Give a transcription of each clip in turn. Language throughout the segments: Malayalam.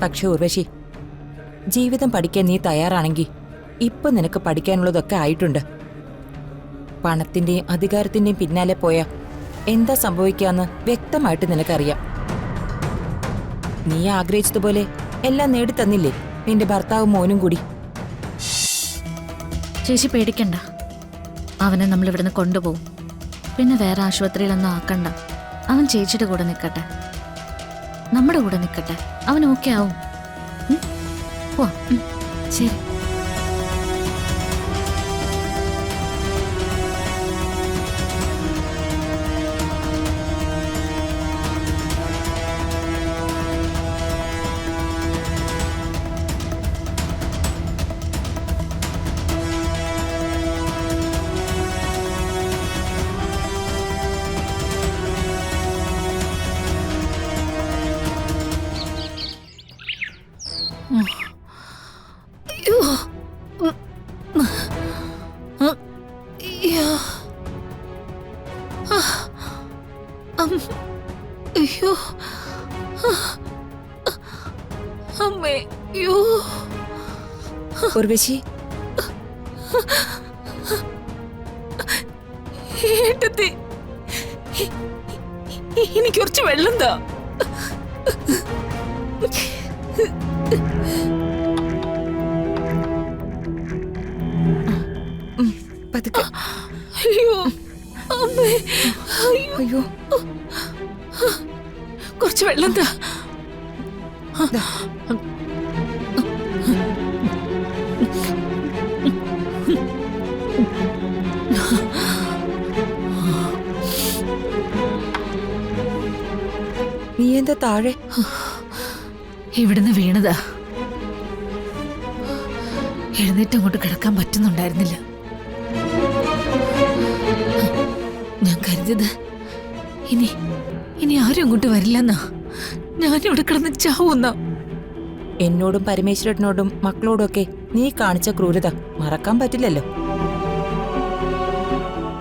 പക്ഷെ ഉർവശി, ജീവിതം പഠിക്കാൻ നീ തയ്യാറാണെങ്കിൽ ഇപ്പൊ നിനക്ക് പഠിക്കാനുള്ളതൊക്കെ ആയിട്ടുണ്ട്. പണത്തിന്റെയും അധികാരത്തിന്റെയും പിന്നാലെ പോയാ എന്താ സംഭവിക്കാന്ന് വ്യക്തമായിട്ട് നിനക്കറിയാം. നീ ആഗ്രഹിച്ചതുപോലെ എല്ലാം നേടിത്തന്നില്ലേ നിന്റെ ഭർത്താവും മോനും കൂടി? ചേച്ചി പേടിക്കണ്ട, അവനെ നമ്മൾ ഇവിടുന്ന് കൊണ്ടുപോകും. പിന്നെ വേറെ ആശുപത്രിയിലൊന്നും ആക്കണ്ട. അവൻ ചേച്ചിയുടെ കൂടെ നിൽക്കട്ടെ, നമ്മുടെ കൂടെ നിൽക്കട്ടെ. അവൻ ഓക്കെ ആവും. പോവാ. ശരി. അയ്യോ അമ്മേ, അയ്യോ. ഉർവശി, ഏട്ടത്തി, എനിക്ക് കുറച്ച് വെള്ളം താ. പതുക്കെ. അയ്യോ അമ്മേ, അയ്യോ. അയ്യോ, കുറച്ച് വെള്ളം താ. നീ എന്താ താഴെ? ഇവിടുന്ന് വീണതാ. എഴുന്നേറ്റ് അങ്ങോട്ട് കിടക്കാൻ പറ്റുന്നുണ്ടായിരുന്നില്ല. ഞാൻ കരുതിയത് ഇനി ആരും അങ്ങോട്ട് വരില്ലെന്നാ. ഞാനിവിടെ കിടന്ന് ചാവുന്ന. എന്നോടും പരമേശ്വരനോടും മക്കളോടും ഒക്കെ നീ കാണിച്ച ക്രൂരത മറക്കാൻ പറ്റില്ലല്ലോ.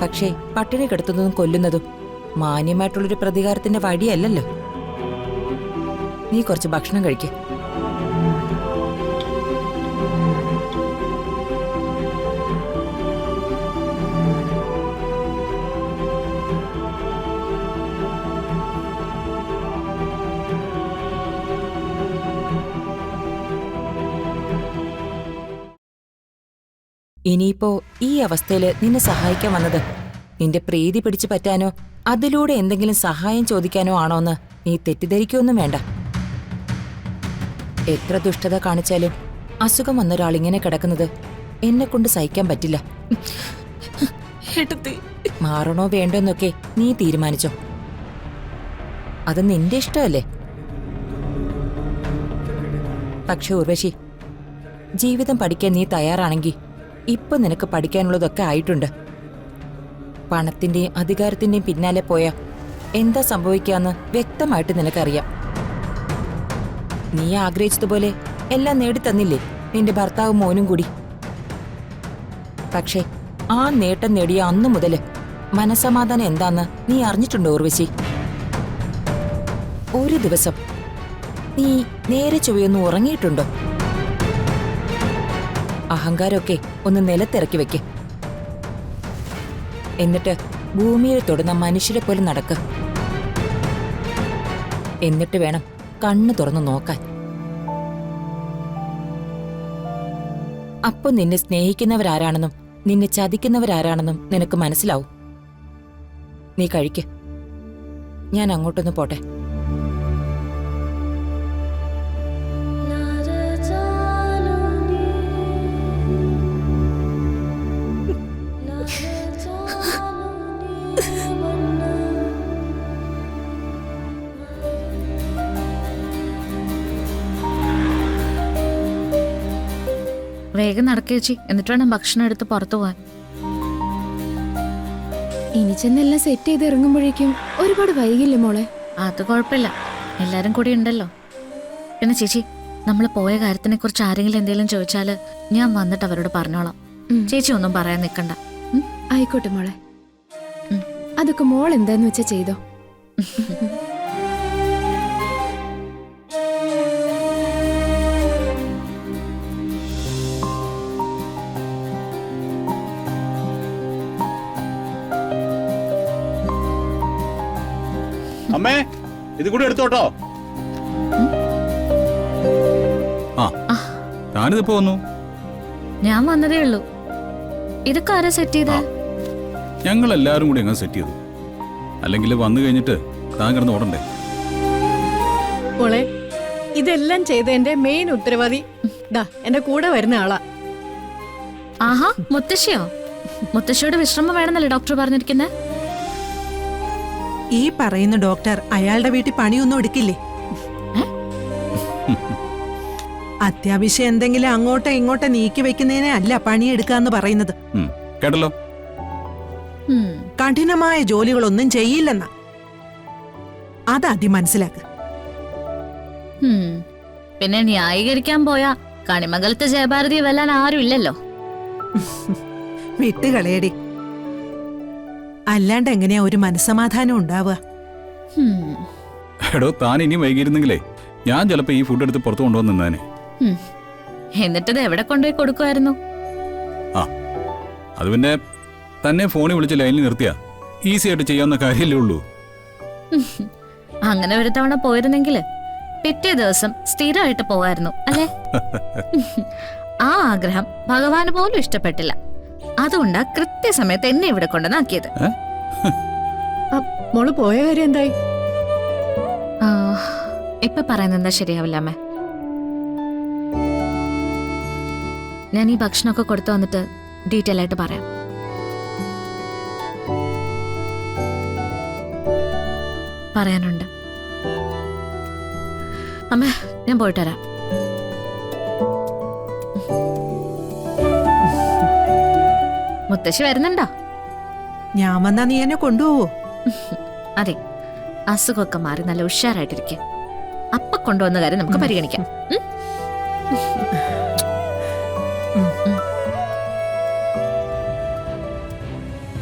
പക്ഷേ പട്ടിണി കിടത്തുന്നതും കൊല്ലുന്നതും മാന്യമായിട്ടുള്ളൊരു പ്രതികാരത്തിന്റെ വഴിയല്ലല്ലോ. നീ കുറച്ച് ഭക്ഷണം കഴിക്ക്. ഇനിയിപ്പോ ഈ അവസ്ഥയില് നിന്നെ സഹായിക്കാൻ വന്നത് നിന്റെ പ്രീതി പിടിച്ചു പറ്റാനോ അതിലൂടെ എന്തെങ്കിലും സഹായം ചോദിക്കാനോ ആണോന്ന് നീ തെറ്റിദ്ധരിക്കൊന്നും വേണ്ട. എത്ര ദുഷ്ടത കാണിച്ചാലും അസുഖം വന്നൊരാൾ ഇങ്ങനെ കിടക്കുന്നത് എന്നെ കൊണ്ട് സഹിക്കാൻ പറ്റില്ല. മാറണോ വേണ്ടോന്നൊക്കെ നീ തീരുമാനിച്ചോ. അത് നിന്റെ ഇഷ്ടമല്ലേ. പക്ഷെ ഉർവശി, ജീവിതം പഠിക്കാൻ നീ തയ്യാറാണെങ്കിൽ ഇപ്പൊ നിനക്ക് പഠിക്കാനുള്ളതൊക്കെ ആയിട്ടുണ്ട്. പണത്തിന്റെയും അധികാരത്തിന്റെയും പിന്നാലെ പോയാ എന്താ സംഭവിക്കാന്ന് വ്യക്തമായിട്ട് നിനക്കറിയാം. നീ ആഗ്രഹിച്ചതുപോലെ എല്ലാം നേടിത്തന്നില്ലേ നിന്റെ ഭർത്താവും മോനും കൂടി? പക്ഷേ ആ നേട്ടം നേടിയ അന്നു മുതല് മനസമാധാനം എന്താന്ന് നീ അറിഞ്ഞിട്ടുണ്ടോ ഉർവശി? ഒരു ദിവസം നീ നേരെ ചൊവ്വയൊന്നും ഉറങ്ങിയിട്ടുണ്ടോ? അഹങ്കാരമൊക്കെ ഒന്ന് നിലത്തിറക്കി വെക്ക്. എന്നിട്ട് ഭൂമിയിൽ തൊടുന്ന മനുഷ്യരെ പോലെ നടക്ക്. എന്നിട്ട് വേണം കണ്ണു തുറന്നു നോക്കാൻ. അപ്പൊ നിന്നെ സ്നേഹിക്കുന്നവരാരാണെന്നും നിന്നെ ചതിക്കുന്നവരാരാണെന്നും നിനക്ക് മനസ്സിലാവും. നീ കഴിക്ക്. ഞാൻ അങ്ങോട്ടൊന്ന് പോട്ടെ. വേഗം നടക്കേച്ചി, എന്നിട്ട് വേണം ഭക്ഷണം എടുത്ത് പുറത്തു പോവാൻ. ഇനി ചെന്നെല്ലാം സെറ്റ് ചെയ്ത് ഇറങ്ങുമ്പോഴേക്കും ഒരുപാട് വൈകില്ലേ മോളെ? അത് കുഴപ്പമില്ല, എല്ലാരും കൂടി ഉണ്ടല്ലോ. പിന്നെ ചേച്ചി, നമ്മൾ പോയ കാര്യത്തിനെ കുറിച്ച് ആരെങ്കിലും എന്തെങ്കിലും ചോദിച്ചാല് ഞാൻ വന്നിട്ട് അവരോട് പറഞ്ഞോളാം. ചേച്ചി ഒന്നും പറയാൻ നിൽക്കണ്ട. ആയിക്കോട്ടെ മോളെ. അതൊക്കെ മോൾ എന്താന്ന് വെച്ചാ ചെയ്തോ. ഇത് കൂടി എടുത്തോട്ടോ. ആ താനിതിപ്പോ വന്നു. ഞാൻ വന്നതേ ഉള്ളൂ. ഇതൊക്കെ ആരാ സെറ്റ് ചെയ്തേ? ഞങ്ങൾ എല്ലാരും കൂടി അങ്ങനെ സെറ്റ് ചെയ്തു. അല്ലെങ്കിൽ വന്നു കഴിഞ്ഞിട്ട് താൻ കിടന്ന് ഓടണ്ടേ? മോളെ, ഇതെല്ലാം ചെയ്തതിന്റെ മെയിൻ ഉത്തരവാദി ദാ എന്റെ കൂടെ വരുന്ന ആളാ. ആഹാ, മുത്തശ്ശിയോ? മുത്തശ്ശിയോട് വിശ്രമം വേണമെന്നല്ലേ ഡോക്ടർ പറഞ്ഞിരിക്കുന്നേ? ഈ പറയുന്ന ഡോക്ടർ അയാളുടെ വീട്ടിൽ പണിയൊന്നും എടുക്കില്ലേ? അത്യാവശ്യം എന്തെങ്കിലും അങ്ങോട്ടോ ഇങ്ങോട്ടോ നീക്കി വെക്കുന്നതിനെ അല്ല പണിയെടുക്കാന്ന് പറയുന്നത്. കേട്ടല്ലോ. കഠിനമായ ജോലികളൊന്നും ചെയ്യില്ലെന്നാ. അതാദ്യം മനസ്സിലാക്കുക. പിന്നെ ന്യായീകരിക്കാൻ പോയാ കണിമംഗലത്തെ ജയഭാരതിയെ വെല്ലാൻ ആരും ഇല്ലല്ലോ. വിട്ടുകളയടി. അല്ലാണ്ട് എങ്ങനെയാ ഒരു മനസ്സമാധാനം ഉണ്ടാവുക? എടോ, താൻ ഇനി വൈകിയിരുന്നെങ്കിലേ ഞാൻ ചിലപ്പോ ഈ ഫുഡ് എടുത്ത് പുറത്തു കൊണ്ടുവന്നേനെ. എന്നിട്ടത് എവിടെ കൊണ്ടുപോയി കൊടുക്കുമായിരുന്നു? ആ, അത് പിന്നെ തന്നെ ഫോണിൽ വിളിച്ച് ലൈനിൽ നിർത്തിയാ ഈസി ആയിട്ട് ചെയ്യാവുന്ന കാര്യമല്ലേ ഉള്ളൂ. അങ്ങനെ ഒരു തവണ പോയിരുന്നെങ്കിൽ പിറ്റേ ദിവസം സ്ഥിരമായിട്ട് പോവായിരുന്നു അല്ലേ? ആ ആഗ്രഹം ഭഗവാന് പോലും ഇഷ്ടപ്പെട്ടില്ല. അതുകൊണ്ടാ കൃത്യസമയത്ത് എന്നെ ഇവിടെ കൊണ്ടുവന്നാക്കിയത്. മോള് പോയ കാര്യം എന്തായി? ഇപ്പൊ പറയുന്നത് എന്താ ശരിയാവില്ല അമ്മേ. ഞാൻ ഈ ഭക്ഷണമൊക്കെ കൊടുത്തു വന്നിട്ട് ഡീറ്റെയിൽ ആയിട്ട് പറയാം. പറയാനുണ്ട് അമ്മ. ഞാൻ പോയിട്ട് വരാം. മുത്തശ്ശി വരുന്നുണ്ടോ? ഞാൻ വന്നാ നീ എന്നെ കൊണ്ടുപോവോ? അതെ, അസുഖമൊക്കെ മാറി നല്ല ഉഷാറായിട്ടിരിക്കെ അപ്പ കൊണ്ടുവന്ന കാര്യം നമുക്ക് പരിഗണിക്കാം.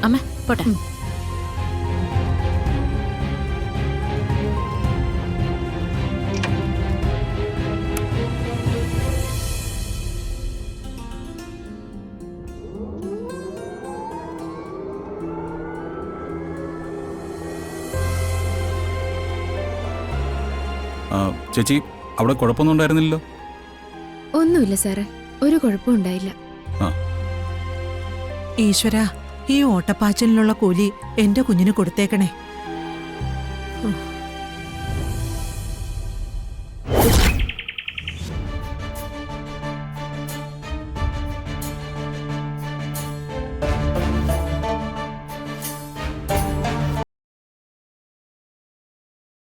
അമ്മ പോട്ടെ. ചേച്ചി, അവിടെ കുഴപ്പമൊന്നും ഉണ്ടായിരുന്നില്ലല്ലോ? ഒന്നുമില്ല സാറേ, ഒരു കുഴപ്പവും ഉണ്ടായില്ല. ഈശ്വരാ, ഈ ഓട്ടപ്പാച്ചിലിനുള്ള കൂലി എന്റെ കുഞ്ഞിന് കൊടുത്തേക്കണേ.